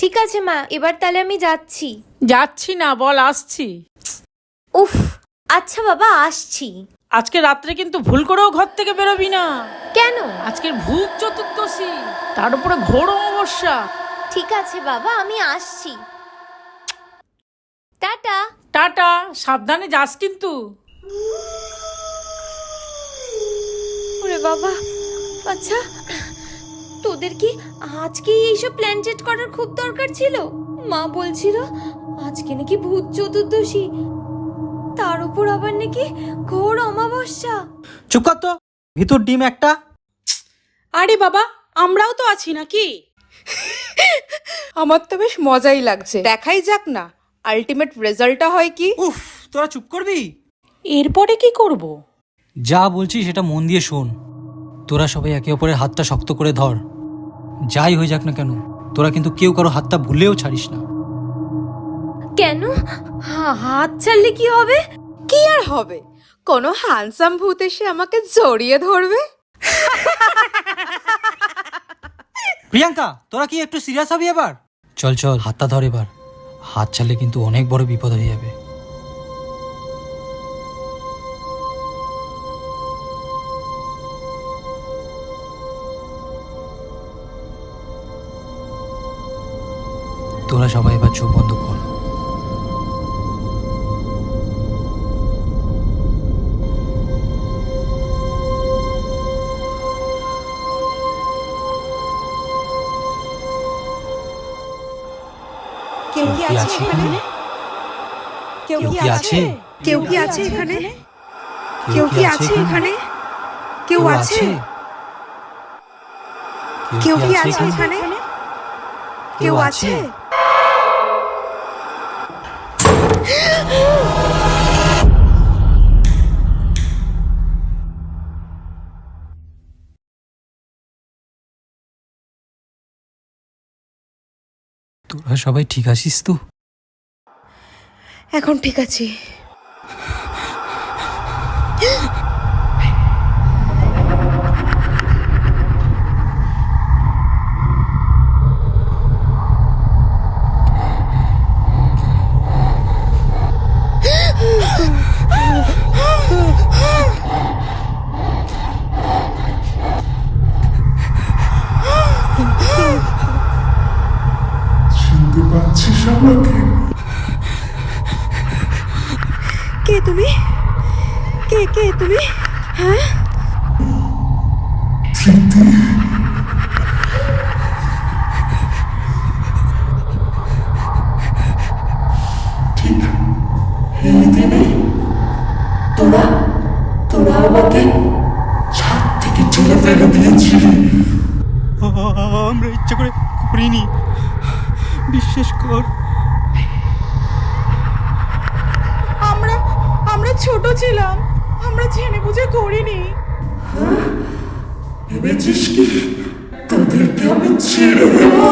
ঠিক আছে মা, এবার তাহলে আমি যাচ্ছি। যাচ্ছি না, বল আসছি। উফ, আচ্ছা বাবা, আসছি। আজকে রাত্রে কিন্তু ভুল করেও ঘর থেকে বেরোবি না। কেন? আজকের ভূত চতুর্দশী, তার উপরে ঘোর অমাবস্যা। ঠিক আছে বাবা, আমি আসছি। টাটা। টাটা, সাবধানে যাস কিন্তু। ওরে বাবা, আচ্ছা তোদের কি আজকেই এইসব প্ল্যান চেট করার খুব দরকার ছিল? মা বলছিল আজকে নাকি ভূত চতুর্দশী, তার উপর আবার নাকি ঘোর অমাবস্যা। চুপ কর তো, ভিতর ডিম একটা। আরে বাবা, আমরাও তো আছি নাকি? আমার তো বেশ মজাই লাগছে, দেখাই যাক না আলটিমেট রেজাল্টটা হয় কি। উফ, তোরা চুপ করবি? এরপরে কি করব? যা বলছি সেটা মন দিয়ে শোন। তোরা সবাই একে অপরের হাতটা শক্ত করে ধর। যাই হয়ে যাক না কেন, তোরা কিন্তু কেউ কারো হাতটা ভুলেও ছাড়িস না। কেন? হাত ছাড়লে কি হবে? কি আর হবে, কোনো হ্যান্ডসাম ভূত এসে আমাকে জড়িয়ে ধরবে। প্রিয়াঙ্কা, তোরা কি একটু সিরিয়াস হবি এবার? চল চল, হাতটা ধর এবার। হাত ছাড়লে কিন্তু অনেক বড় বিপদ হয়ে যাবে। তোরা সবাই এবার চোখ বন্ধ কর। কেউ কি আছে এখানে? কেউ কি আছে? কেউ কি আছে এখানে? কেউ কি আছে এখানে? কেউ আছে? কেউ কি আছে এখানে? কেউ আছে? তোরা সবাই ঠিক আছিস তো? এখন ঠিক আছে। চিনতে পারছিস আমাকে? কে তুমি? কে কে তুমি? হ্যাঁ, প্রীতি, ঠিক এই দিনে তোরা তোরা আমাকে ছাদ থেকে ঠেলে ফেলে দিয়েছিলি। আমরা ইচ্ছা করে করিনি, বিশ্বাস কর। আমরা আমরা ছোট ছিলাম, আমরা জেনে বুঝে করিনি। ভেবেছিস কি তোদেরকে আমি ছেড়ে দেবো?